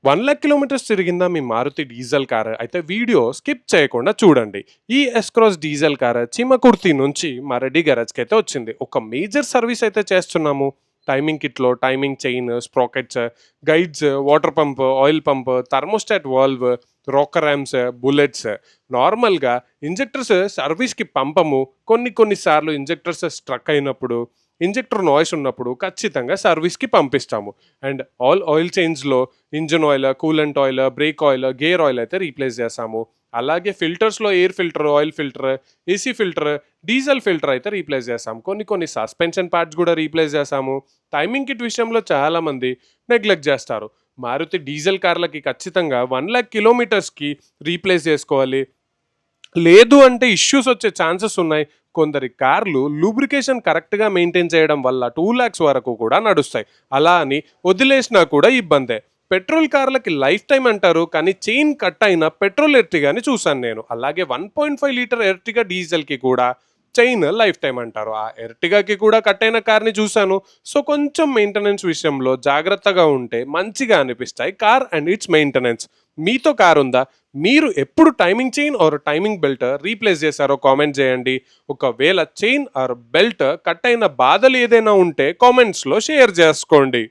1,00,000 kilometres తిరిగిందా మీ Maruti diesel car? అయితే వీడియో స్కిప్ చేయకుండా చూడండి. ఈ S Cross diesel car Chimakurthi నుంచి మా రెడ్డి గ్యారేజ్‌కి అయితే వచ్చింది. ఒక మేజర్ సర్వీస్ అయితే చేస్తున్నాము. టైమింగ్ కిట్‌లో timing chain, sprockets, guides, water pump, oil pump, thermostat valve, rocker arms, bullets. నార్మల్‌గా ఇంజెక్టర్స్ సర్వీస్‌కి పంపము. కొన్ని సార్లు ఇంజెక్టర్స్ స్ట్రక్ అయినప్పుడు, ఇంజెక్టర్ నాయిస్ ఉన్నప్పుడు ఖచ్చితంగా సర్వీస్‌కి పంపిస్తాము. అండ్ ఆల్ ఆయిల్ చేంజ్‌లో engine oil, coolant oil, brake oil, gear oil అయితే రీప్లేస్ చేస్తాము. అలాగే ఫిల్టర్స్‌లో air filter, oil filter, AC filter, diesel filter అయితే రీప్లేస్ చేస్తాం. కొన్ని సస్పెన్షన్ పార్ట్స్ కూడా రీప్లేస్ చేస్తాము. టైమింగ్ కిట్ విషయంలో చాలామంది నెగ్లెక్ట్ చేస్తారు. మారుతి డీజిల్ కార్లకి ఖచ్చితంగా 1,00,000 కిలోమీటర్స్‌కి రీప్లేస్ చేసుకోవాలి. లేదు అంటే ఇష్యూస్ వచ్చే ఛాన్సెస్ ఉన్నాయి. కొందరి కార్లు లూబ్రికేషన్ కరెక్ట్‌గా మెయింటైన్ చేయడం వల్ల 2,00,000 వరకు కూడా నడుస్తాయి. అలా అని వదిలేసినా కూడా ఇబ్బందే. పెట్రోల్ కార్లకి లైఫ్ టైమ్ అంటారు. కానీ చైన్ కట్ అయిన పెట్రోల్ ఎర్టిగాని చూసాను నేను. అలాగే 1.5 లీటర్ ఎర్టిగా డీజిల్‌కి కూడా చైన్ లైఫ్ టైమ్ అంటారు. ఆ ఎర్టిగాకి కూడా కట్ అయిన కార్‌ని చూసాను. సో, కొంచెం మెయింటెనెన్స్ విషయంలో జాగ్రత్తగా ఉంటే మంచిగా అనిపిస్తాయి కార్ అండ్ ఇట్స్ మెయింటెనెన్స్. మీతో కార్ ఉందా? మీరు ఎప్పుడు timing chain are timing belt replace చేశారో కామెంట్ చేయండి. ఒకవేళ చైన్ ఆర్ బెల్ట్ కట్ అయిన బాధలు ఏదైనా ఉంటే కామెంట్స్‌లో షేర్ చేసుకోండి.